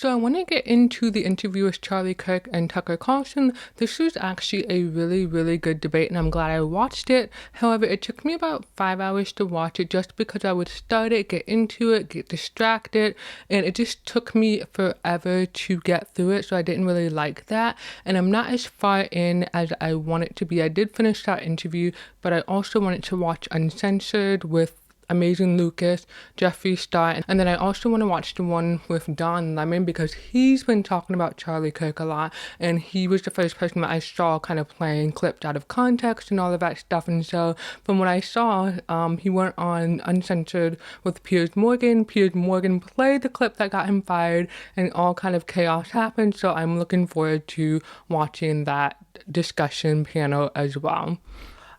So I want to get into the interview with Charlie Kirk and Tucker Carlson. This was actually a really, really good debate, and I'm glad I watched it. However, it took me about 5 hours to watch it just because I would start it, get into it, get distracted, and it just took me forever to get through it, so I didn't really like that. And I'm not as far in as I want it to be. I did finish that interview, but I also wanted to watch Uncensored with Amazing Lucas, Jeffree Star, and then I also want to watch the one with Don Lemon because he's been talking about Charlie Kirk a lot, and he was the first person that I saw kind of playing clips out of context and all of that stuff. And so from what I saw, he went on Uncensored with Piers Morgan. Piers Morgan played the clip that got him fired, and all kind of chaos happened. So I'm looking forward to watching that discussion panel as well.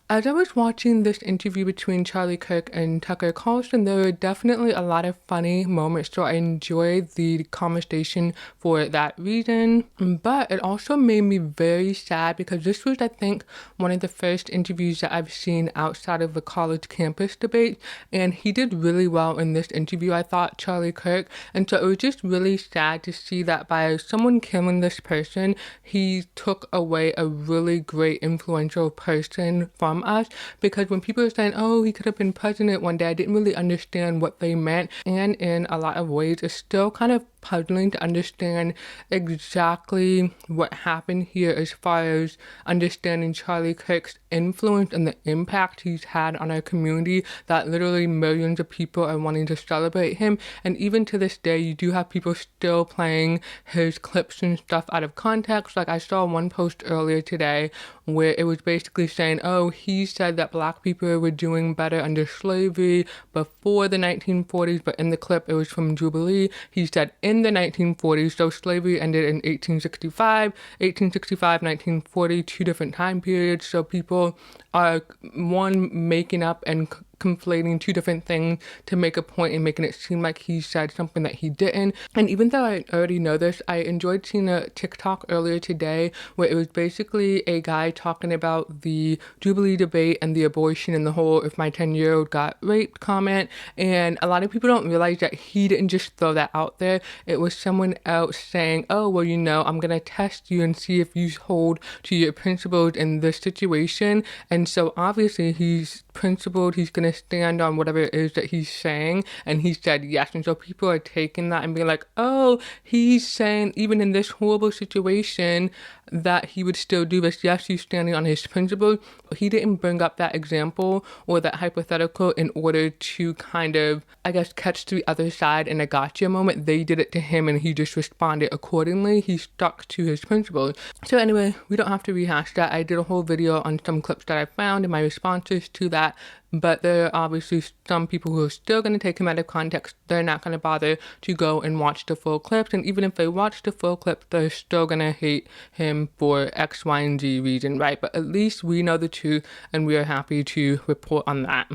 As I was watching this interview between Charlie Kirk and Tucker Carlson, there were definitely a lot of funny moments, so I enjoyed the conversation for that reason. But it also made me very sad because this was, I think, one of the first interviews that I've seen outside of the college campus debate, and he did really well in this interview, I thought, Charlie Kirk. And so it was just really sad to see that by someone killing this person, he took away a really great influential person from us, because when people are saying, oh, he could have been president one day, I didn't really understand what they meant. And in a lot of ways, it's still kind of puzzling to understand exactly what happened here as far as understanding Charlie Kirk's influence and the impact he's had on our community, that literally millions of people are wanting to celebrate him. And even to this day, you do have people still playing his clips and stuff out of context. Like I saw one post earlier today where it was basically saying, oh, he said that black people were doing better under slavery before the 1940s, but in the clip it was from Jubilee. He said in the 1940s, so slavery ended in 1865, 1940, two different time periods. So people are making up and conflating two different things to make a point and making it seem like he said something that he didn't. And even though I already know this, I enjoyed seeing a TikTok earlier today where it was basically a guy talking about the Jubilee debate and the abortion and the whole if my 10-year-old got raped comment. And a lot of people don't realize that he didn't just throw that out there. It was someone else saying, oh, well, I'm going to test you and see if you hold to your principles in this situation. And so obviously he's principled, he's going to stand on whatever it is that he's saying, and he said yes. And so people are taking that and being like, oh, he's saying even in this horrible situation that he would still do this. Yes, he's standing on his principles, but he didn't bring up that example or that hypothetical in order to kind of, I guess, catch the other side in a gotcha moment. They did it to him and he just responded accordingly. He stuck to his principles. So anyway, we don't have to rehash that. I did a whole video on some clips that I found and my responses to that. But there are obviously some people who are still going to take him out of context. They're not going to bother to go and watch the full clips. And even if they watch the full clip, they're still going to hate him for X, Y, and Z reason, right? But at least we know the truth and we are happy to report on that.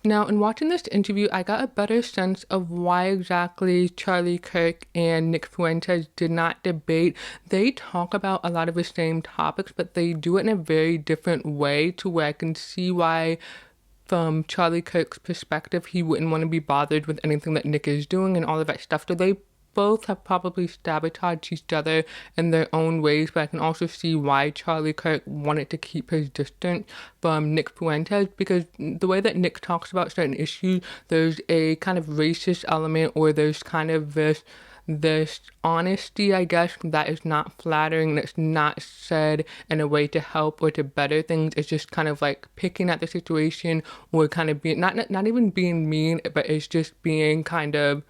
Now, in watching this interview, I got a better sense of why exactly Charlie Kirk and Nick Fuentes did not debate. They talk about a lot of the same topics, but they do it in a very different way to where I can see why, from Charlie Kirk's perspective, he wouldn't want to be bothered with anything that Nick is doing and all of that stuff. So they both have probably sabotaged each other in their own ways, but I can also see why Charlie Kirk wanted to keep his distance from Nick Fuentes, because the way that Nick talks about certain issues, there's a kind of racist element, or there's kind of this honesty, I guess, that is not flattering, that's not said in a way to help or to better things. It's just kind of like picking at the situation, or kind of being, not even being mean, but it's just being kind of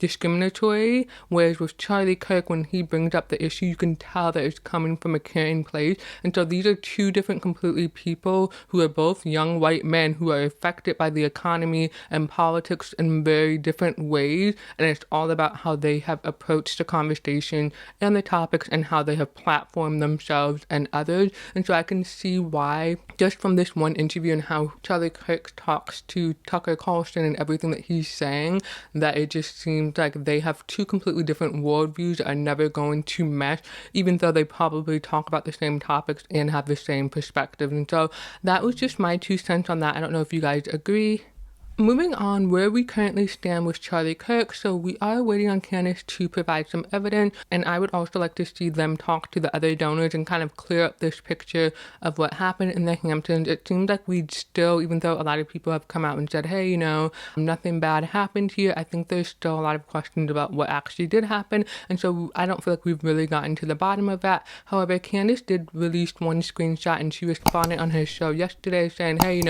discriminatory. Whereas with Charlie Kirk, when he brings up the issue, you can tell that it's coming from a caring place. And so these are two different completely people who are both young white men who are affected by the economy and politics in very different ways. And it's all about how they have approached the conversation and the topics and how they have platformed themselves and others. And so I can see why, just from this one interview and how Charlie Kirk talks to Tucker Carlson and everything that he's saying, that it just seems like they have two completely different worldviews that are never going to mesh, even though they probably talk about the same topics and have the same perspective. And so that was just my 2 cents on that. I don't know if you guys agree. Moving on, where we currently stand with Charlie Kirk. So we are waiting on Candace to provide some evidence, and I would also like to see them talk to the other donors and kind of clear up this picture of what happened in the Hamptons. It seems like we still, even though a lot of people have come out and said, hey, nothing bad happened here, I think there's still a lot of questions about what actually did happen, and so I don't feel like we've really gotten to the bottom of that. However, Candace did release one screenshot, and she responded on her show yesterday saying, hey,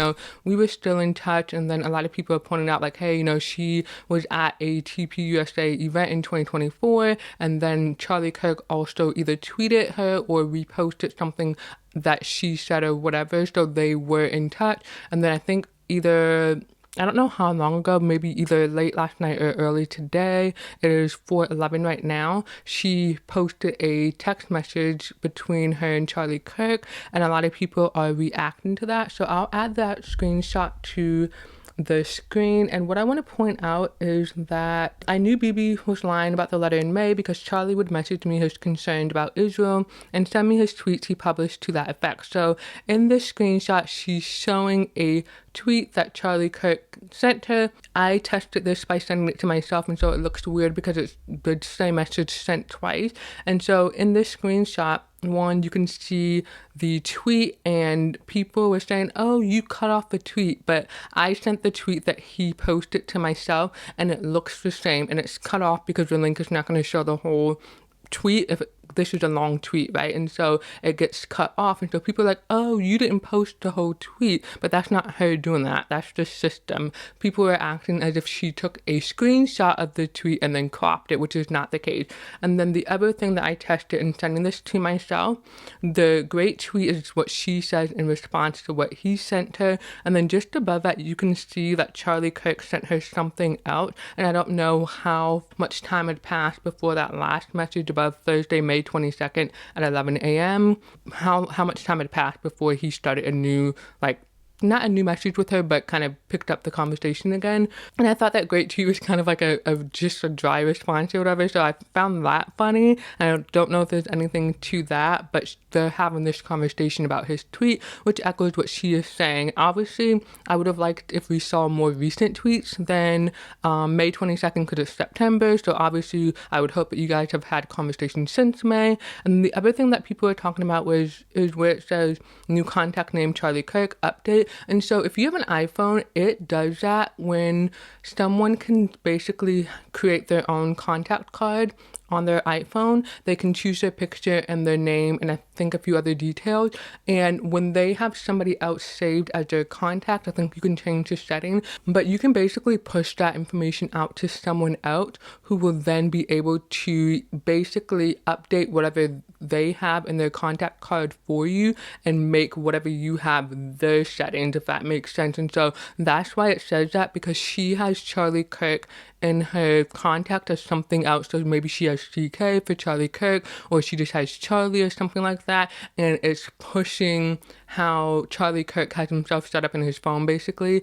we were still in touch, and then a lot of people are pointing out like, hey, she was at a TPUSA event in 2024, and then Charlie Kirk also either tweeted her or reposted something that she said or whatever, so they were in touch. And then I think I don't know how long ago, maybe either late last night or early today, it is 4:11 right now, she posted a text message between her and Charlie Kirk, and a lot of people are reacting to that. So I'll add that screenshot to the screen. And what I want to point out is that I knew BB was lying about the letter in May because Charlie would message me his concerns about Israel and send me his tweets he published to that effect. So in this screenshot, she's showing a tweet that Charlie Kirk sent her. I tested this by sending it to myself, and so it looks weird because it's the same message sent twice. And so in this screenshot, one, you can see the tweet, and people were saying, oh, you cut off the tweet, but I sent the tweet that he posted to myself, and it looks the same, and it's cut off because the link is not going to show the whole tweet if this is a long tweet, right? And so it gets cut off, and so people are like, oh, you didn't post the whole tweet, but that's not her doing that. That's the system. People are acting as if she took a screenshot of the tweet and then cropped it, which is not the case. And then the other thing that I tested in sending this to myself, the great tweet is what she says in response to what he sent her, and then just above that you can see that Charlie Kirk sent her something out, and I don't know how much time had passed before that last message above Thursday, May 22nd at 11 a.m. How much time had passed before he started a new, not a new message with her, but kind of picked up the conversation again. And I thought that great tweet was kind of like just a dry response or whatever, so I found that funny. And I don't know if there's anything to that, but they're having this conversation about his tweet, which echoes what she is saying. Obviously, I would have liked if we saw more recent tweets than May 22nd because it's September, so obviously I would hope that you guys have had conversations since May. And the other thing that people are talking about is where it says new contact name Charlie Kirk update. And so if you have an iPhone, it does that when someone can basically create their own contact card on their iPhone. They can choose their picture and their name and I think a few other details. And when they have somebody else saved as their contact, I think you can change the setting, but you can basically push that information out to someone else who will then be able to basically update whatever they have in their contact card for you and make whatever you have their settings, if that makes sense. And so that's why it says that, because she has Charlie Kirk in her contact as something else. So maybe she has CK for Charlie Kirk, or she just has Charlie or something like that, and it's pushing how Charlie Kirk has himself set up in his phone basically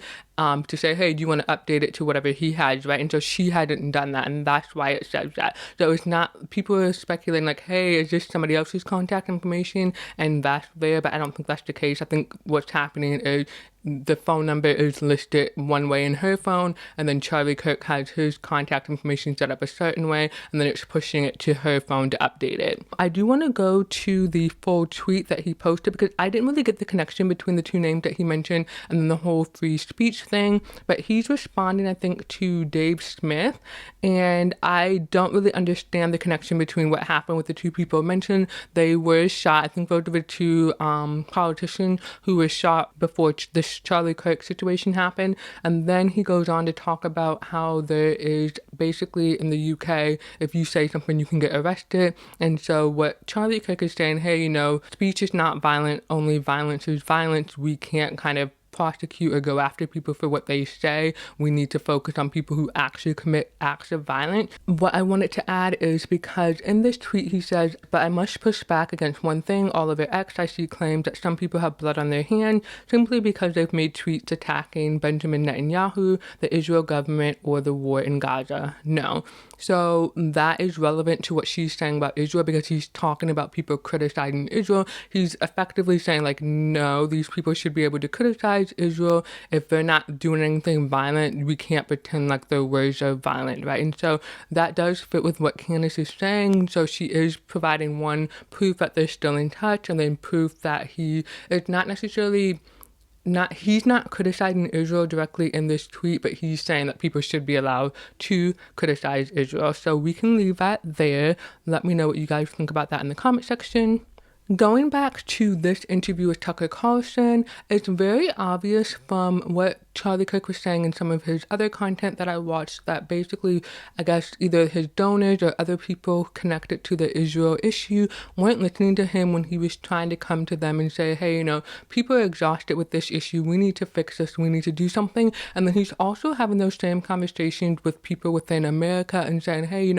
to say, hey, do you want to update it to whatever he has, right? And so she hadn't done that, and that's why it says that. So it's not, people are speculating like, hey, is this somebody else's contact information and that's there, but I don't think that's the case. I think what's happening is the phone number is listed one way in her phone, and then Charlie Kirk has his contact information set up a certain way, and then it's pushing it to her phone to update it. I do want to go to the full tweet that he posted because I didn't really get the connection between the two names that he mentioned and then the whole free speech thing, but he's responding, I think, to Dave Smith, and I don't really understand the connection between what happened with the two people mentioned. They were shot, I think those were the two politicians who were shot before this Charlie Kirk situation happened. And then he goes on to talk about how there is basically in the UK, if you say something, you can get arrested. And so what Charlie Kirk is saying, hey, speech is not violent, only violence is violence. We can't kind of prosecute or go after people for what they say. We need to focus on people who actually commit acts of violence. What I wanted to add is because in this tweet he says, but I must push back against one thing. Oliver X, I see claims that some people have blood on their hands simply because they've made tweets attacking Benjamin Netanyahu, the Israel government, or the war in Gaza. No. So that is relevant to what she's saying about Israel because he's talking about people criticizing Israel. He's effectively saying like, no, these people should be able to criticize criticize Israel if they're not doing anything violent. We can't pretend like their words are violent, right? And so that does fit with what Candace is saying. So she is providing one proof that they're still in touch, and then proof that he is not necessarily he's not criticizing Israel directly in this tweet, but he's saying that people should be allowed to criticize Israel. So we can leave that there. Let me know what you guys think about that in the comment section. Going back to this interview with Tucker Carlson, it's very obvious from what Charlie Kirk was saying in some of his other content that I watched that basically, I guess, either his donors or other people connected to the Israel issue weren't listening to him when he was trying to come to them and say, hey, people are exhausted with this issue. We need to fix this. We need to do something. And then he's also having those same conversations with people within America and saying, hey,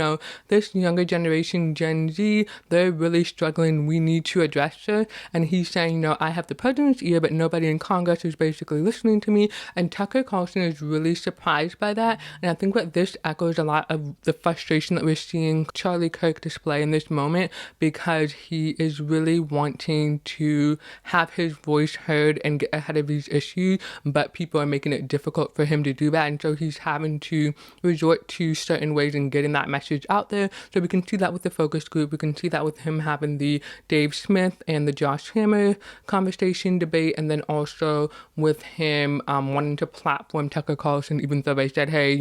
this younger generation, Gen Z, they're really struggling. We need to address it. And he's saying, I have the president's ear, but nobody in Congress is basically listening to me. And Tucker Carlson is really surprised by that. And I think that this echoes a lot of the frustration that we're seeing Charlie Kirk display in this moment, because he is really wanting to have his voice heard and get ahead of these issues, but people are making it difficult for him to do that. And so he's having to resort to certain ways in getting that message out there. So we can see that with the focus group. We can see that with him having the Dave Smith and the Josh Hammer conversation debate, and then also with him wanting to platform Tucker Carlson, even though they said, hey,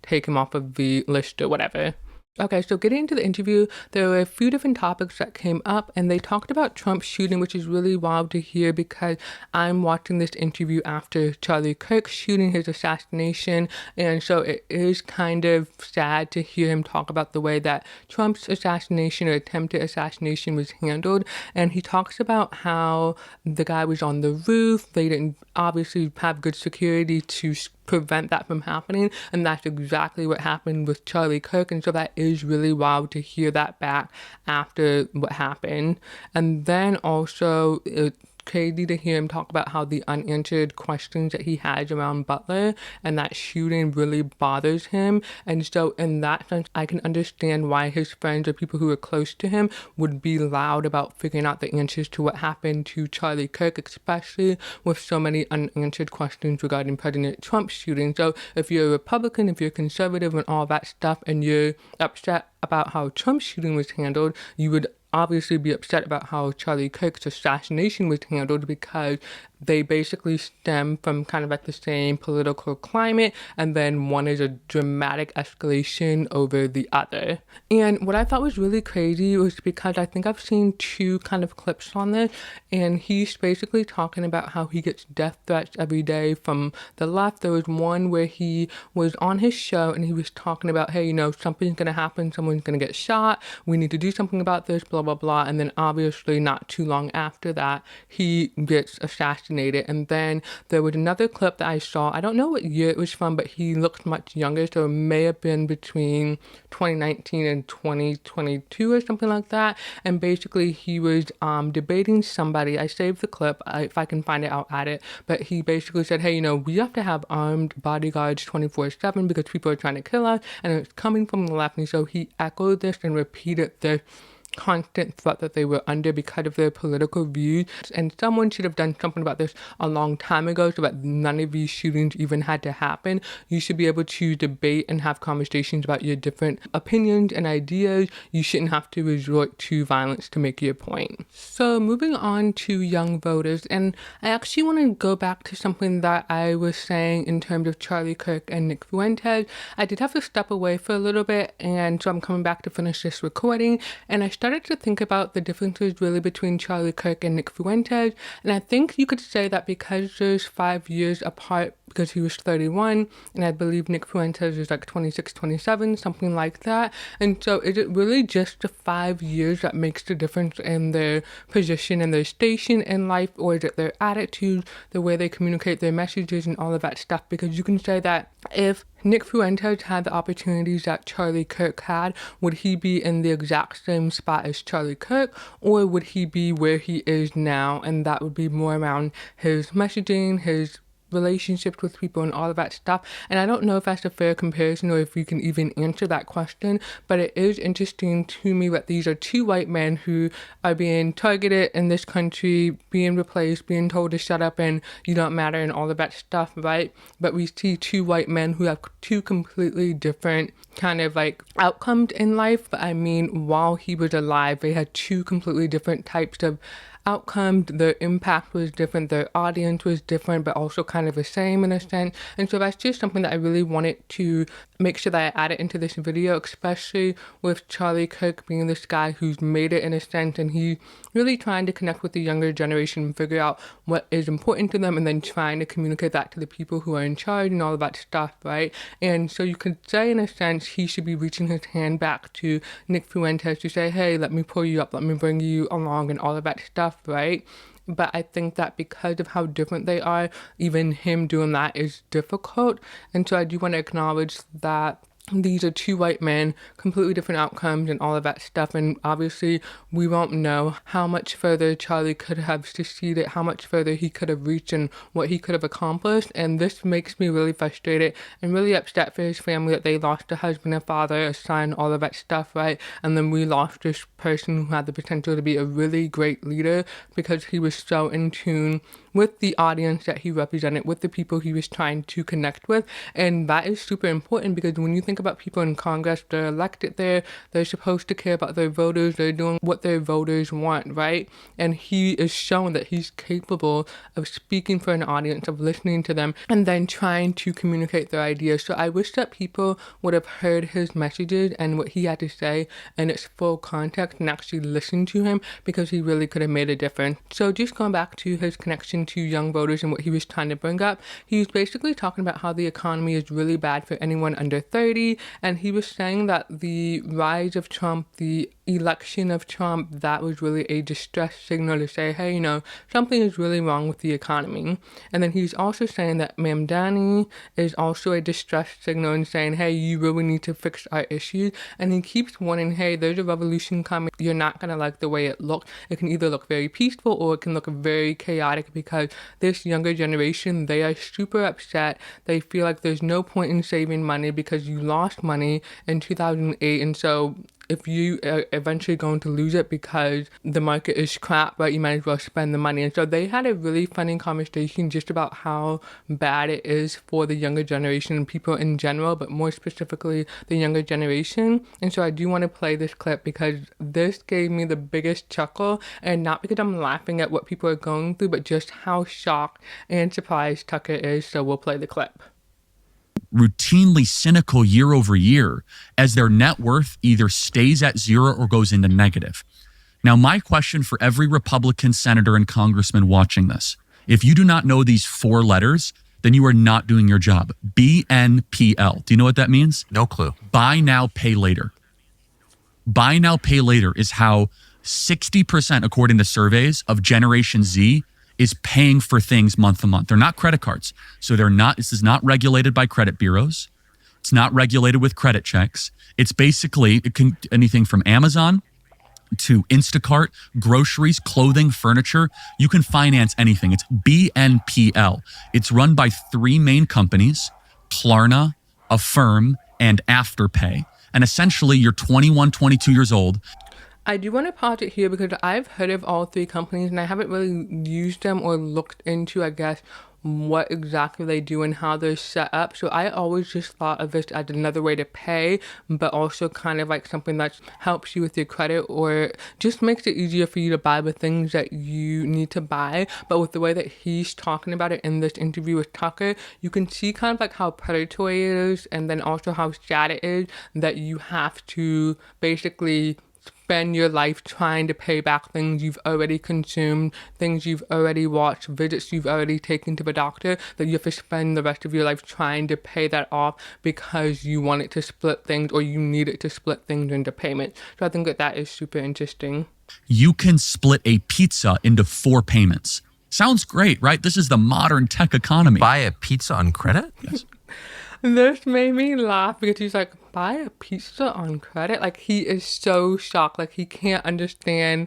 take him off of the list or whatever. Okay, so getting into the interview, there were a few different topics that came up, and they talked about Trump's shooting, which is really wild to hear because I'm watching this interview after Charlie Kirk shooting, his assassination, and so it is kind of sad to hear him talk about the way that Trump's assassination or attempted assassination was handled. And he talks about how the guy was on the roof, they didn't obviously have good security to prevent that from happening, and that's exactly what happened with Charlie Kirk. And so that is really wild to hear that back after what happened. And then also crazy to hear him talk about how the unanswered questions that he has around Butler and that shooting really bothers him. And so in that sense, I can understand why his friends or people who are close to him would be loud about figuring out the answers to what happened to Charlie Kirk, especially with so many unanswered questions regarding President Trump's shooting. So if you're a Republican, if you're conservative and all that stuff, and you're upset about how Trump's shooting was handled, you would obviously be upset about how Charlie Kirk's assassination was handled, because they basically stem from kind of like the same political climate, and then one is a dramatic escalation over the other. And what I thought was really crazy was because I think I've seen two kind of clips on this, and he's basically talking about how he gets death threats every day from the left. There was one where he was on his show and he was talking about, hey, something's gonna happen, someone's gonna get shot, we need to do something about this, blah blah blah. And then obviously not too long after that, he gets assassinated. And then there was another clip that I saw, I don't know what year it was from, but he looked much younger, so it may have been between 2019 and 2022 or something like that. And basically he was debating somebody. I saved the clip, if I can find it I'll add it, but he basically said, hey, we have to have armed bodyguards 24/7 because people are trying to kill us, and it's coming from the left. And so he echoed this and repeated this constant threat that they were under because of their political views. And someone should have done something about this a long time ago so that none of these shootings even had to happen. You should be able to debate and have conversations about your different opinions and ideas. You shouldn't have to resort to violence to make your point. So moving on to young voters, and I actually want to go back to something that I was saying in terms of Charlie Kirk and Nick Fuentes. I did have to step away for a little bit, and so I'm coming back to finish this recording, and I started to think about the differences really between Charlie Kirk and Nick Fuentes. And I think you could say that because there's 5 years apart, because he was 31 and I believe Nick Fuentes is like 26, 27, something like that. And so is it really just the 5 years that makes the difference in their position and their station in life, or is it their attitude, the way they communicate their messages and all of that stuff? Because you can say that if Nick Fuentes had the opportunities that Charlie Kirk had, would he be in the exact same spot as Charlie Kirk, or would he be where he is now? And that would be more around his messaging, his relationships with people and all of that stuff. And I don't know if that's a fair comparison or if you can even answer that question, but it is interesting to me that these are two white men who are being targeted in this country, being replaced, being told to shut up and you don't matter and all of that stuff, right? But we see two white men who have two completely different kind of like outcomes in life. But I mean, while he was alive, they had two completely different types of outcome. Their impact was different, their audience was different, but also kind of the same in a sense. And so that's just something that I really wanted to make sure that I added into this video, especially with Charlie Kirk being this guy who's made it in a sense, and he really trying to connect with the younger generation and figure out what is important to them and then trying to communicate that to the people who are in charge and all of that stuff, right? And so you could say in a sense he should be reaching his hand back to Nick Fuentes to say, hey, let me pull you up, let me bring you along and all of that stuff, right? But I think that because of how different they are, even him doing that is difficult. And so I do want to acknowledge that these are two white men, completely different outcomes and all of that stuff. And obviously we won't know how much further Charlie could have succeeded, how much further he could have reached and what he could have accomplished. And this makes me really frustrated and really upset for his family that they lost a husband, a father, a son, all of that stuff, right? And then we lost this person who had the potential to be a really great leader because he was so in tune with the audience that he represented, with the people he was trying to connect with. And that is super important because when you think about people in Congress, they're elected there, they're supposed to care about their voters, they're doing what their voters want, right? And he is showing that he's capable of speaking for an audience, of listening to them, and then trying to communicate their ideas. So I wish that people would have heard his messages and what he had to say in its full context and actually listened to him, because he really could have made a difference. So just going back to his connection to young voters and what he was trying to bring up, he was basically talking about how the economy is really bad for anyone under 30, and he was saying that the rise of Trump, the election of Trump, that was really a distress signal to say, hey, you know, something is really wrong with the economy. And then he's also saying that Mamdani is also a distress signal and saying, hey, you really need to fix our issues. And he keeps warning, hey, there's a revolution coming. You're not going to like the way it looks. It can either look very peaceful or it can look very chaotic, because this younger generation, they are super upset. They feel like there's no point in saving money because you lost money in 2008. And so if you are eventually going to lose it because the market is crap, right, you might as well spend the money. And so they had a really funny conversation just about how bad it is for the younger generation and people in general, but more specifically the younger generation. And so I do want to play this clip because this gave me the biggest chuckle, and not because I'm laughing at what people are going through, but just how shocked and surprised Tucker is. So we'll play the clip. Routinely cynical year over year as their net worth either stays at zero or goes into negative. Now, my question for every Republican senator and congressman watching this, if you do not know these four letters, then you are not doing your job. BNPL. Do you know what that means? No clue. Buy now, pay later. Buy now, pay later is how 60%, according to surveys, of Generation Z is paying for things month to month. They're not credit cards. So this is not regulated by credit bureaus. It's not regulated with credit checks. It's basically anything from Amazon to Instacart, groceries, clothing, furniture. You can finance anything. It's BNPL. It's run by three main companies, Klarna, Affirm, and Afterpay. And essentially you're 21, 22 years old. I do want to pause it here because I've heard of all three companies and I haven't really used them or looked into, I guess, what exactly they do and how they're set up. So I always just thought of this as another way to pay, but also kind of like something that helps you with your credit or just makes it easier for you to buy the things that you need to buy. But with the way that he's talking about it in this interview with Tucker, you can see kind of like how predatory it is, and then also how sad it is that you have to basically spend your life trying to pay back things you've already consumed, things you've already watched, visits you've already taken to the doctor, that you have to spend the rest of your life trying to pay that off because you want it to split things or you need it to split things into payments. So I think that is super interesting. You can split a pizza into 4 payments. Sounds great, right? This is the modern tech economy. Buy a pizza on credit? Yes. This made me laugh because he's like, buy a pizza on credit? Like, he is so shocked. Like, he can't understand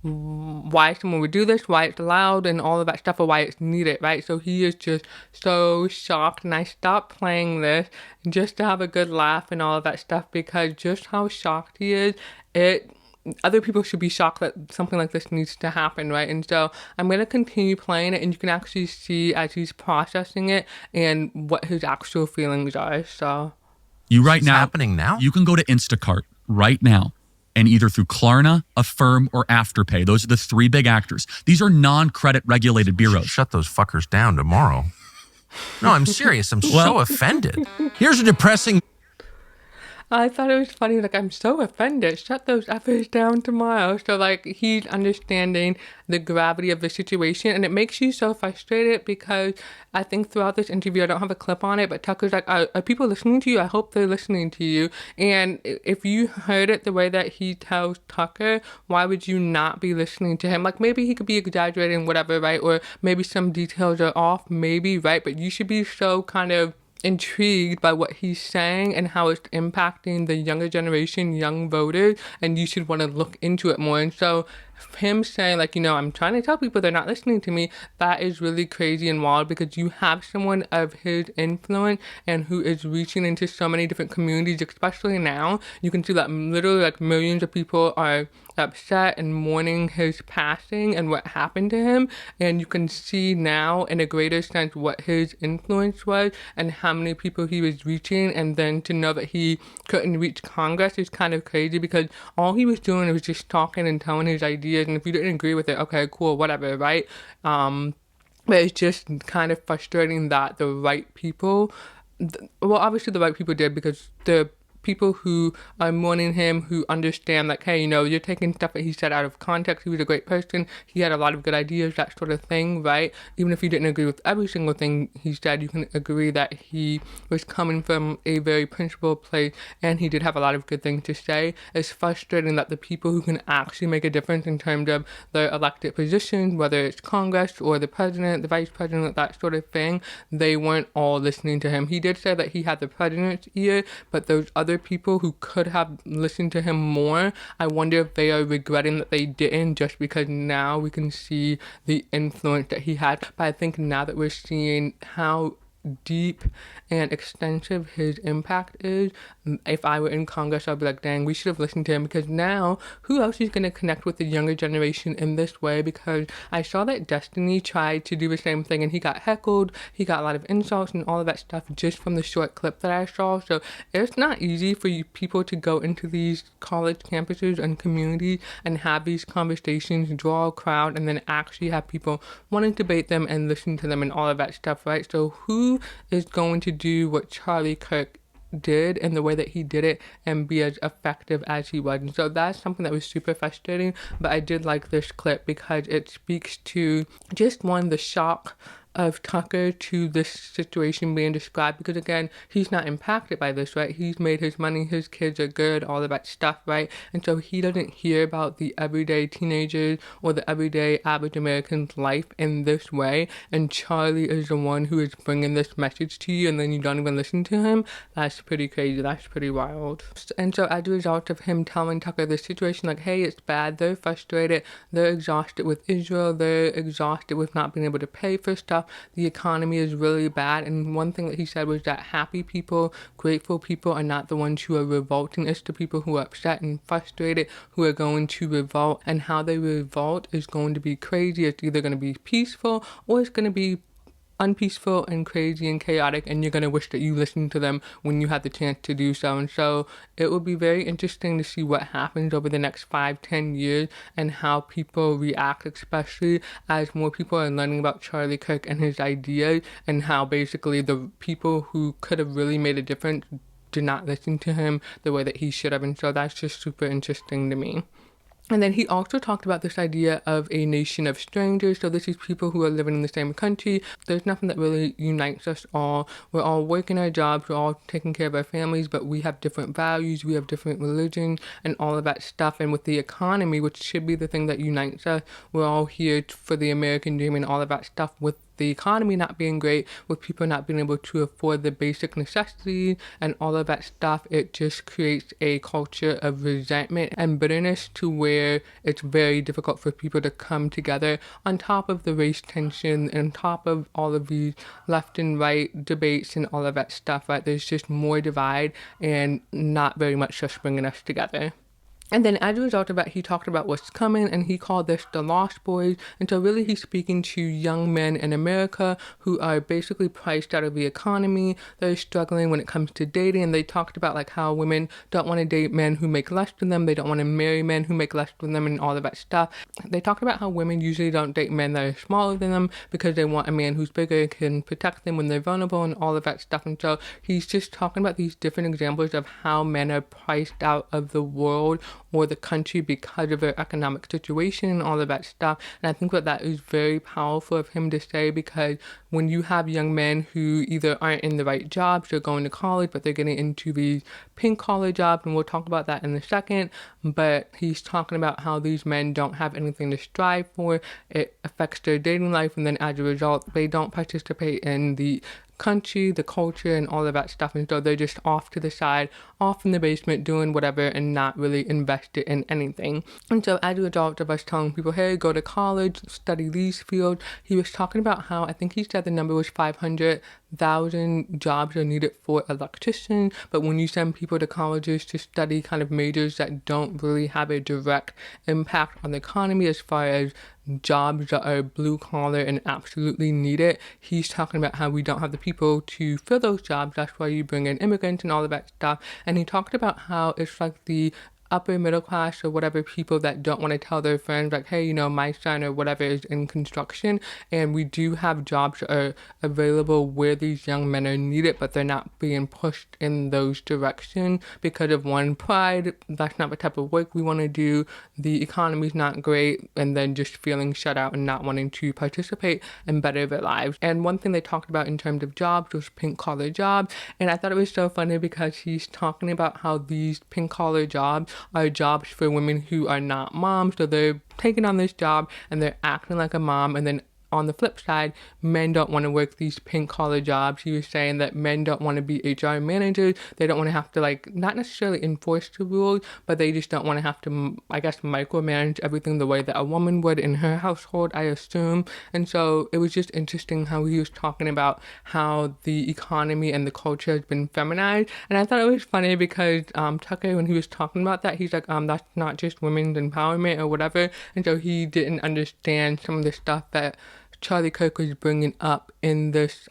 why someone would do this, why it's allowed, and all of that stuff, or why it's needed, right? So he is just so shocked, and I stopped playing this just to have a good laugh and all of that stuff, because just how shocked he is, other people should be shocked that something like this needs to happen, right? And so I'm going to continue playing it, and you can actually see as he's processing it and what his actual feelings are. So It's happening now? You can go to Instacart right now, and either through Klarna, Affirm, or Afterpay. Those are the three big actors. These are non-credit regulated bureaus. Shut those fuckers down tomorrow. No, I'm serious. I'm so offended. Here's a depressing... I thought it was funny, like, I'm so offended. Shut those effers down tomorrow. So, like, he's understanding the gravity of the situation, and it makes you so frustrated, because I think throughout this interview, I don't have a clip on it, but Tucker's like, are people listening to you? I hope they're listening to you. And if you heard it the way that he tells Tucker, why would you not be listening to him? Like, maybe he could be exaggerating, whatever, right? Or maybe some details are off, maybe, right? But you should be so kind of intrigued by what he's saying and how it's impacting the younger generation, young voters, and you should want to look into it more. And so him saying, like, I'm trying to tell people they're not listening to me, that is really crazy and wild, because you have someone of his influence and who is reaching into so many different communities, especially now. You can see that literally, like, millions of people are upset and mourning his passing and what happened to him, and you can see now in a greater sense what his influence was and how many people he was reaching. And then to know that he couldn't reach Congress is kind of crazy, because all he was doing was just talking and telling his ideas, and if you didn't agree with it, okay, cool, whatever, right? But it's just kind of frustrating that the right people, well, obviously the right people did, because the people who are mourning him, who understand, like, hey, you're taking stuff that he said out of context. He was a great person. He had a lot of good ideas, that sort of thing, right? Even if you didn't agree with every single thing he said, you can agree that he was coming from a very principled place, and he did have a lot of good things to say. It's frustrating that the people who can actually make a difference in terms of their elected positions, whether it's Congress or the president, the vice president, that sort of thing, they weren't all listening to him. He did say that he had the president's ear, but those other people who could have listened to him more, I wonder if they are regretting that they didn't, just because now we can see the influence that he had. But I think now that we're seeing how deep and extensive his impact is, if I were in Congress, I'd be like, dang, we should have listened to him, because now who else is going to connect with the younger generation in this way? Because I saw that Destiny tried to do the same thing, and he got heckled, he got a lot of insults and all of that stuff just from the short clip that I saw. So it's not easy for you people to go into these college campuses and communities and have these conversations, draw a crowd, and then actually have people want to debate them and listen to them and all of that stuff, right? So who is going to do what Charlie Kirk did and the way that he did it and be as effective as he was? And so that's something that was super frustrating, but I did like this clip because it speaks to just the shock of Tucker to this situation being described, because again, he's not impacted by this, right? He's made his money, his kids are good, all of that stuff, right? And so he doesn't hear about the everyday teenagers or the everyday average American's life in this way, and Charlie is the one who is bringing this message to you, and then you don't even listen to him. That's pretty crazy. That's pretty wild. And so as a result of him telling Tucker this situation, like, hey, it's bad, they're frustrated, they're exhausted with Israel, they're exhausted with not being able to pay for stuff, the economy is really bad. And one thing that he said was that happy people, grateful people are not the ones who are revolting. It's the people who are upset and frustrated who are going to revolt, and how they revolt is going to be crazy. It's either going to be peaceful or it's going to be unpeaceful and crazy and chaotic, and you're going to wish that you listened to them when you had the chance to do so. And so it will be very interesting to see what happens over the next 5-10 years and how people react, especially as more people are learning about Charlie Kirk and his ideas, and how basically the people who could have really made a difference did not listen to him the way that he should have. And so that's just super interesting to me. And then he also talked about this idea of a nation of strangers. So this is people who are living in the same country. There's nothing that really unites us all. We're all working our jobs. We're all taking care of our families, but we have different values. We have different religions and all of that stuff. And with the economy, which should be the thing that unites us, we're all here for the American dream and all of that stuff. With the economy not being great, with people not being able to afford the basic necessities and all of that stuff, it just creates a culture of resentment and bitterness to where it's very difficult for people to come together on top of the race tension, on top of all of these left and right debates and all of that stuff, right? There's just more divide and not very much just bringing us together. And then as a result of that, he talked about what's coming, and he called this the Lost Boys. And so really he's speaking to young men in America who are basically priced out of the economy. They're struggling when it comes to dating. And they talked about like how women don't want to date men who make less than them. They don't want to marry men who make less than them and all of that stuff. They talked about how women usually don't date men that are smaller than them because they want a man who's bigger and can protect them when they're vulnerable and all of that stuff. And so he's just talking about these different examples of how men are priced out of the world or the country because of their economic situation and all of that stuff. And I think that is very powerful of him to say, because when you have young men who either aren't in the right jobs, they're going to college, but they're getting into these pink collar jobs, and we'll talk about that in a second, but he's talking about how these men don't have anything to strive for. It affects their dating life, and then as a result, they don't participate in the country, the culture, and all of that stuff, and so they're just off to the side, off in the basement doing whatever and not really invested in anything. And so as a result of us telling people, hey, go to college, study these fields, he was talking about how, I think he said the number was 500,000 jobs are needed for electricians, but when you send people to colleges to study kind of majors that don't really have a direct impact on the economy as far as jobs that are blue collar and absolutely need it, he's talking about how we don't have the people to fill those jobs. That's why you bring in immigrants and all of that stuff. And he talked about how it's like the upper middle class or whatever people that don't want to tell their friends like, hey, you know, my son or whatever is in construction, and we do have jobs that are available where these young men are needed, but they're not being pushed in those directions because of one, pride, that's not the type of work we want to do, the economy's not great, and then just feeling shut out and not wanting to participate and better their lives. And one thing they talked about in terms of jobs was pink collar jobs, and I thought it was so funny because he's talking about how these pink collar jobs are jobs for women who are not moms. So they're taking on this job and they're acting like a mom, and then on the flip side, men don't want to work these pink collar jobs. He was saying that men don't want to be HR managers. They don't want to have to, like, not necessarily enforce the rules, but they just don't want to have to, I guess, micromanage everything the way that a woman would in her household, I assume. And so it was just interesting how he was talking about how the economy and the culture has been feminized. And I thought it was funny because Tucker, when he was talking about that, he's like, that's not just women's empowerment or whatever. And so he didn't understand some of the stuff that Charlie Kirk was bringing up in this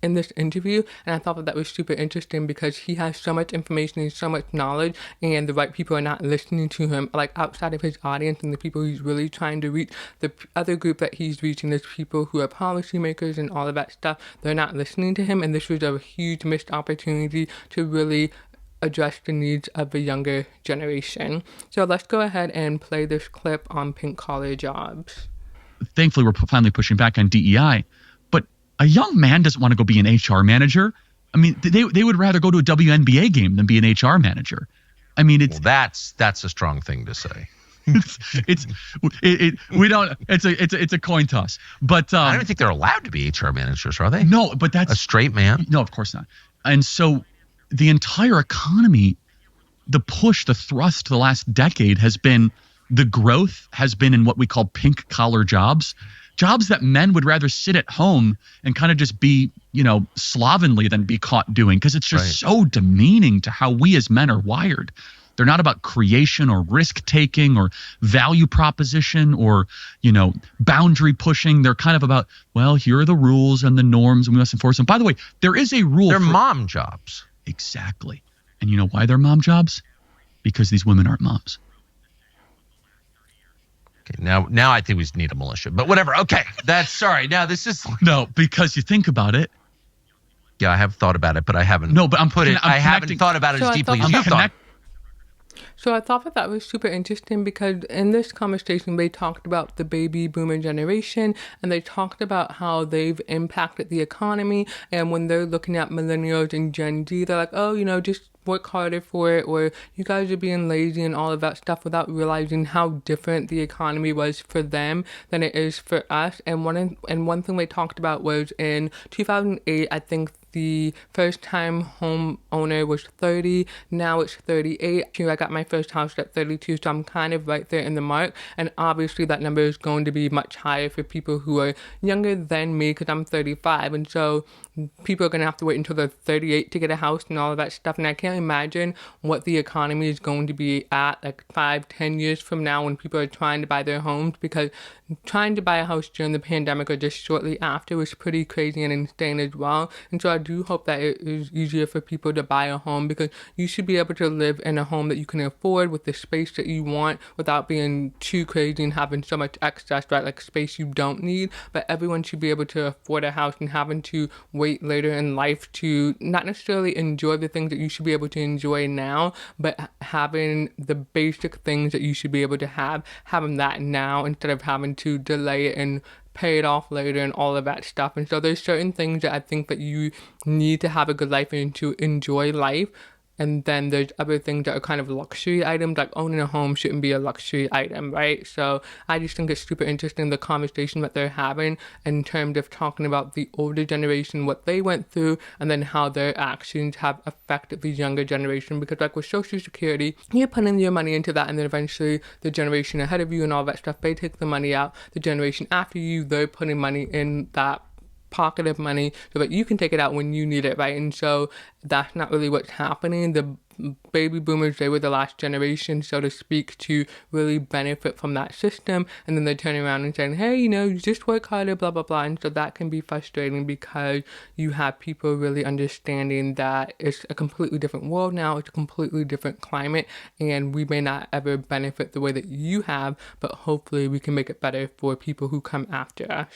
interview, and I thought that was super interesting because he has so much information and so much knowledge, and the right people are not listening to him, like outside of his audience and the people he's really trying to reach. The other group that he's reaching is people who are policymakers and all of that stuff. They're not listening to him, and this was a huge missed opportunity to really address the needs of the younger generation. So let's go ahead and play this clip on pink collar jobs. Thankfully, we're finally pushing back on DEI, but a young man doesn't want to go be an HR manager. I mean, they would rather go to a WNBA game than be an HR manager. I mean, it's that's a strong thing to say. it's a coin toss. But I don't think they're allowed to be HR managers, are they? No, but that's a straight man. No, of course not. And so the entire economy, the push, the thrust the last decade has been. The growth has been in what we call pink collar jobs that men would rather sit at home and kind of just be, you know, slovenly than be caught doing, because it's just so demeaning to how we as men are wired. They're not about creation or risk taking or value proposition or, you know, boundary pushing. They're kind of about, well, here are the rules and the norms and we must enforce them. By the way, there is a rule. They're mom jobs. Exactly. And you know why they're mom jobs? Because these women aren't moms. Okay, now I think we need a militia, but whatever. Okay, now this is no, because you think about it. Yeah, I have thought about it, but I haven't. No, but I haven't thought about it as deeply as you thought. So I thought that was super interesting because in this conversation, they talked about the baby boomer generation, and they talked about how they've impacted the economy. And when they're looking at millennials and Gen Z, they're like, oh, you know, just work harder for it, or you guys are being lazy and all of that stuff without realizing how different the economy was for them than it is for us. And one thing they talked about was in 2008, I think the first time home owner was 30. Now it's 38. I got my first house at 32, so I'm kind of right there in the mark. And obviously that number is going to be much higher for people who are younger than me, because I'm 35. And so people are going to have to wait until they're 38 to get a house and all of that stuff. And I can't imagine what the economy is going to be at like 5-10 years from now when people are trying to buy their homes, because trying to buy a house during the pandemic or just shortly after was pretty crazy and insane as well. And so I do hope that it is easier for people to buy a home, because you should be able to live in a home that you can afford with the space that you want without being too crazy and having so much excess, right? Like space you don't need. But everyone should be able to afford a house, and having to wait later in life to not necessarily enjoy the things that you should be able to enjoy now, but having the basic things that you should be able to have them that now instead of having to delay it and pay it off later and all of that stuff. And so there's certain things that I think that you need to have a good life and to enjoy life. And then there's other things that are kind of luxury items, like owning a home shouldn't be a luxury item, right? So I just think it's super interesting, the conversation that they're having in terms of talking about the older generation, what they went through, and then how their actions have affected the younger generation. Because like with Social Security, you're putting your money into that, and then eventually the generation ahead of you and all that stuff, they take the money out. The generation after you, they're putting money in that pocket of money so that you can take it out when you need it, right? And so that's not really what's happening. The baby boomers, they were the last generation, so to speak, to really benefit from that system, and then they turn around and saying, hey, you just work harder, blah blah blah. And so that can be frustrating, because you have people really understanding that it's a completely different world now, it's a completely different climate, and we may not ever benefit the way that you have, but hopefully we can make it better for people who come after us.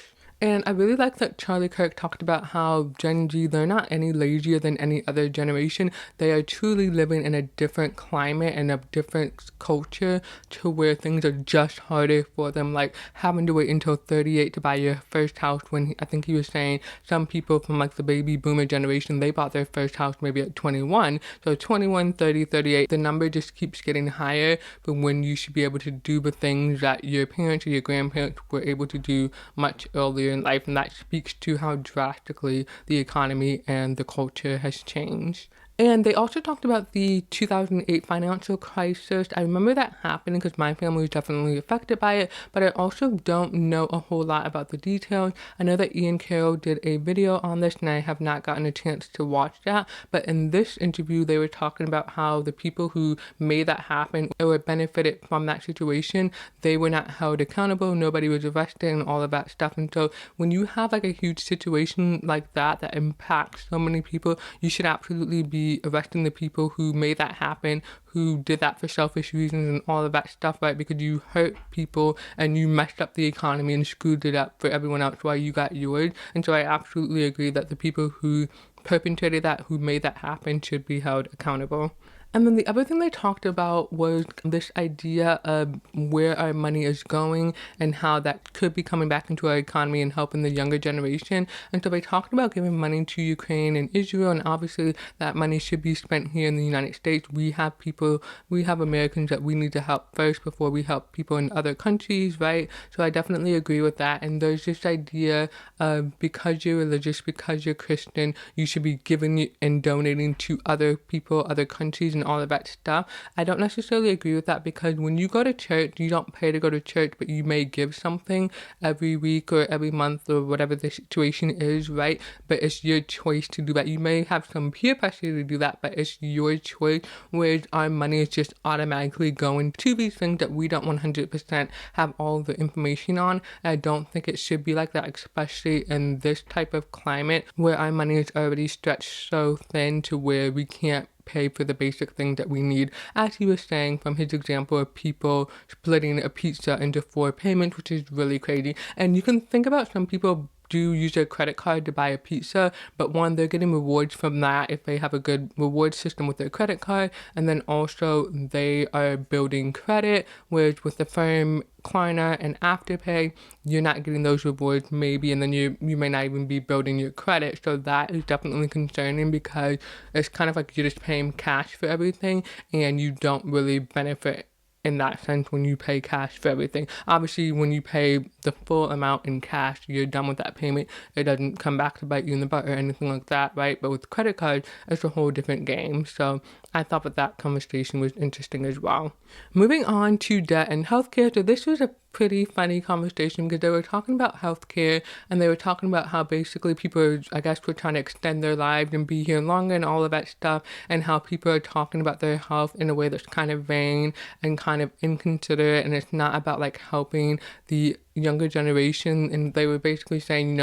And I really like that Charlie Kirk talked about how Gen Z, they're not any lazier than any other generation. They are truly living in a different climate and a different culture to where things are just harder for them, like having to wait until 38 to buy your first house, when I think he was saying some people from like the baby boomer generation, they bought their first house maybe at 21. So 21, 30, 38, the number just keeps getting higher. But when you should be able to do the things that your parents or your grandparents were able to do much earlier in life, and that speaks to how drastically the economy and the culture has changed. And they also talked about the 2008 financial crisis. I remember that happening because my family was definitely affected by it, but I also don't know a whole lot about the details. I know that Ian Carroll did a video on this, and I have not gotten a chance to watch that. But in this interview, they were talking about how the people who made that happen or benefited from that situation, they were not held accountable. Nobody was arrested and all of that stuff. And so when you have like a huge situation like that impacts so many people, you should absolutely be arresting the people who made that happen, who did that for selfish reasons and all of that stuff, right? Because you hurt people and you messed up the economy and screwed it up for everyone else while you got yours. And so I absolutely agree that the people who perpetrated that, who made that happen, should be held accountable. And then the other thing they talked about was this idea of where our money is going and how that could be coming back into our economy and helping the younger generation. And so they talked about giving money to Ukraine and Israel, and obviously that money should be spent here in the United States. We have Americans that we need to help first before we help people in other countries, right? So I definitely agree with that. And there's this idea of because you're religious, because you're Christian, you should be giving and donating to other people, other countries, and all of that stuff. I don't necessarily agree with that, because when you go to church, you don't pay to go to church, but you may give something every week or every month or whatever the situation is, right? But it's your choice to do that. You may have some peer pressure to do that, but it's your choice, whereas our money is just automatically going to these things that we don't 100% have all the information on. I don't think it should be like that, especially in this type of climate where our money is already stretched so thin to where we can't pay for the basic things that we need, as he was saying from his example of people splitting a pizza into 4 payments, which is really crazy. And you can think about some people do use their credit card to buy a pizza, but one, they're getting rewards from that if they have a good reward system with their credit card, and then also they are building credit, whereas with the firm Klarna and Afterpay, you're not getting those rewards maybe, and then you may not even be building your credit. So that is definitely concerning, because it's kind of like you're just paying cash for everything and you don't really benefit in that sense when you pay cash for everything. Obviously, when you pay the full amount in cash, you're done with that payment. It doesn't come back to bite you in the butt or anything like that, right? But with credit cards, it's a whole different game. So I thought that conversation was interesting as well. Moving on to debt and healthcare. So this was a pretty funny conversation, because they were talking about healthcare, and they were talking about how basically people, I guess, were trying to extend their lives and be here longer and all of that stuff, and how people are talking about their health in a way that's kind of vain and kind of inconsiderate, and it's not about like helping the younger generation. And they were basically saying,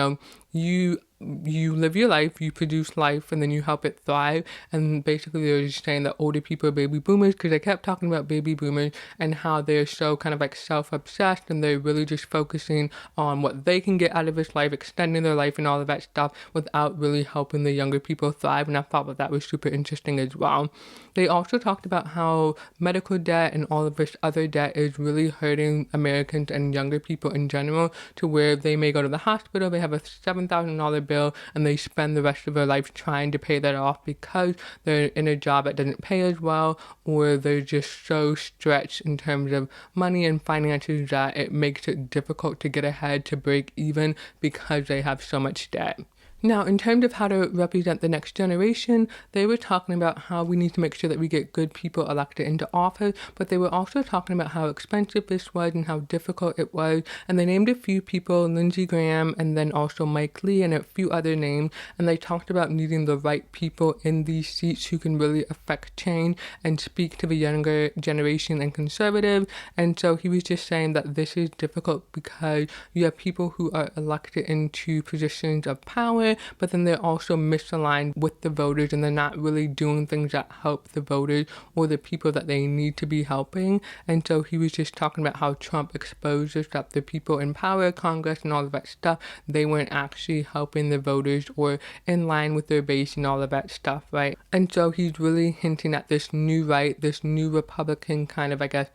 you live your life, you produce life, and then you help it thrive. And basically they were just saying that older people are baby boomers, because they kept talking about baby boomers and how they're so kind of like self-obsessed, and they're really just focusing on what they can get out of this life, extending their life and all of that stuff, without really helping the younger people thrive. And I thought that was super interesting as well. They also talked about how medical debt and all of this other debt is really hurting Americans and younger people in general, to where they may go to the hospital, they have a $7,000 bill, and they spend the rest of their life trying to pay that off because they're in a job that doesn't pay as well, or they're just so stretched in terms of money and finances that it makes it difficult to get ahead, to break even, because they have so much debt. Now, in terms of how to represent the next generation, they were talking about how we need to make sure that we get good people elected into office, but they were also talking about how expensive this was and how difficult it was. And they named a few people, Lindsey Graham, and then also Mike Lee, and a few other names. And they talked about needing the right people in these seats who can really affect change and speak to the younger generation and conservatives. And so he was just saying that this is difficult because you have people who are elected into positions of power, but then they're also misaligned with the voters, and they're not really doing things that help the voters or the people that they need to be helping. And so he was just talking about how Trump exposed us, that the people in power, Congress, and all of that stuff, they weren't actually helping the voters or in line with their base and all of that stuff, right? And so he's really hinting at this new right, this new Republican kind of, I guess,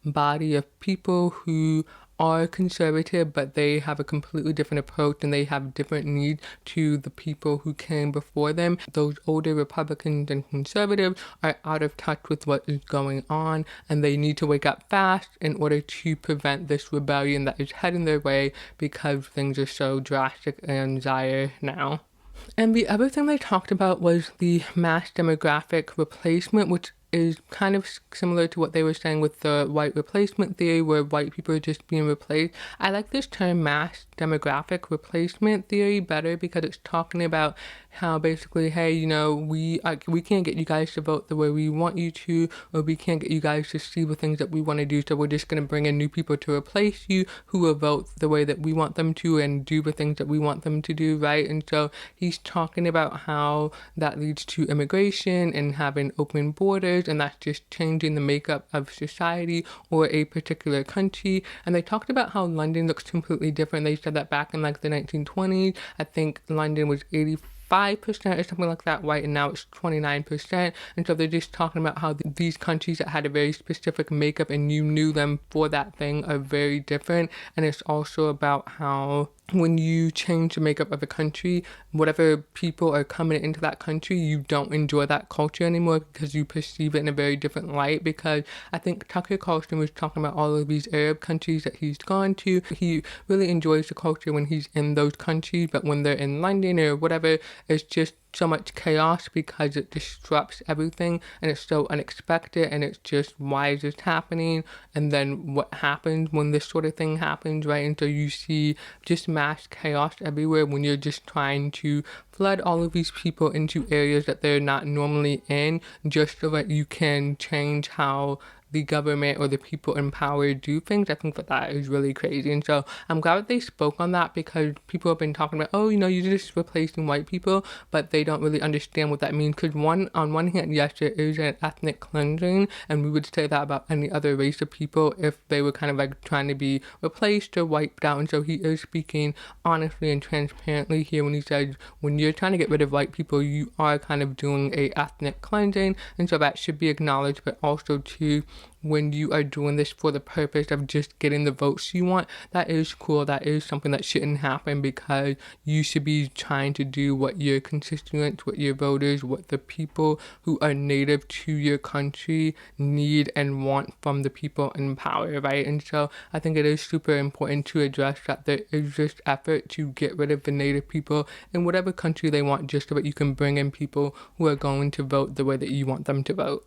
body of people who are conservative, but they have a completely different approach, and they have different needs to the people who came before them. Those older Republicans and conservatives are out of touch with what is going on, and they need to wake up fast in order to prevent this rebellion that is heading their way, because things are so drastic and dire now. And the other thing they talked about was the mass demographic replacement, which is kind of similar to what they were saying with the white replacement theory, where white people are just being replaced. I like this term mass demographic replacement theory better, because it's talking about how basically, hey, we can't get you guys to vote the way we want you to, or we can't get you guys to see the things that we want to do, so we're just going to bring in new people to replace you who will vote the way that we want them to and do the things that we want them to do, right? And so he's talking about how that leads to immigration and having open borders, and that's just changing the makeup of society or a particular country. And they talked about how London looks completely different. They said that back in like the 1920s, I think London was 5% or something like that white, and now it's 29%. And so they're just talking about how these countries that had a very specific makeup and you knew them for that thing are very different. And it's also about how when you change the makeup of a country, whatever people are coming into that country, you don't enjoy that culture anymore because you perceive it in a very different light. Because I think Tucker Carlson was talking about all of these Arab countries that he's gone to. He really enjoys the culture when he's in those countries, but when they're in London or whatever, it's just so much chaos because it disrupts everything, and it's so unexpected, and it's just, why is this happening? And then what happens when this sort of thing happens, right? And so you see just mass chaos everywhere when you're just trying to flood all of these people into areas that they're not normally in, just so that you can change how the government or the people in power do things. I think that is really crazy. And so I'm glad that they spoke on that, because people have been talking about, oh, you're just replacing white people, but they don't really understand what that means. Because on one hand, yes, it is an ethnic cleansing, and we would say that about any other race of people if they were kind of like trying to be replaced or wiped out. And so he is speaking honestly and transparently here when he says, when you're trying to get rid of white people, you are kind of doing a ethnic cleansing, and so that should be acknowledged. But also too, when you are doing this for the purpose of just getting the votes you want, that is cool. That is something that shouldn't happen, because you should be trying to do what your constituents, what your voters, what the people who are native to your country need and want from the people in power, right? And so I think it is super important to address that there is this effort to get rid of the native people in whatever country they want, just so that you can bring in people who are going to vote the way that you want them to vote.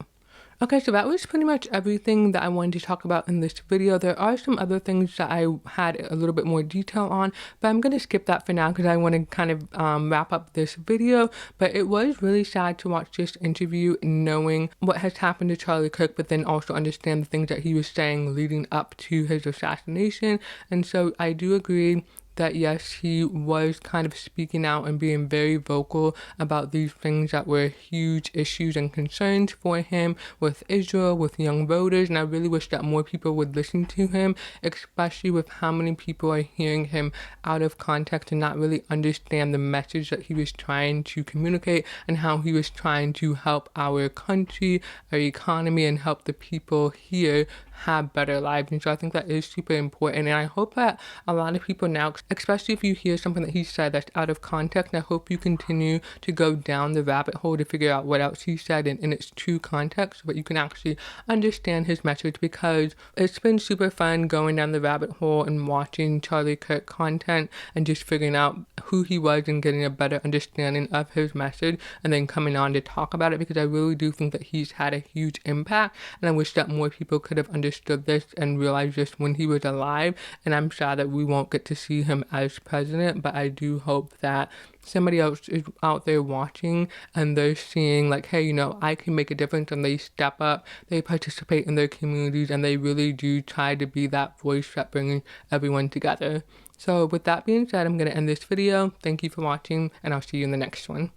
Okay, so that was pretty much everything that I wanted to talk about in this video. There are some other things that I had a little bit more detail on, but I'm going to skip that for now because I want to kind of wrap up this video. But it was really sad to watch this interview knowing what has happened to Charlie Kirk, but then also understand the things that he was saying leading up to his assassination. And so I do agree that yes, he was kind of speaking out and being very vocal about these things that were huge issues and concerns for him with Israel, with young voters, and I really wish that more people would listen to him, especially with how many people are hearing him out of context and not really understand the message that he was trying to communicate and how he was trying to help our country, our economy, and help the people here have better lives. And so I think that is super important, and I hope that a lot of people now, especially if you hear something that he said that's out of context, I hope you continue to go down the rabbit hole to figure out what else he said in its true context, so that you can actually understand his message, because it's been super fun going down the rabbit hole and watching Charlie Kirk content and just figuring out who he was and getting a better understanding of his message, and then coming on to talk about it, because I really do think that he's had a huge impact, and I wish that more people could have understood this and realized this when he was alive. And I'm sad that we won't get to see him as president, but I do hope that somebody else is out there watching and they're seeing like, hey, I can make a difference, and they step up, they participate in their communities, and they really do try to be that voice that brings everyone together. So with that being said, I'm going to end this video. Thank you for watching, and I'll see you in the next one.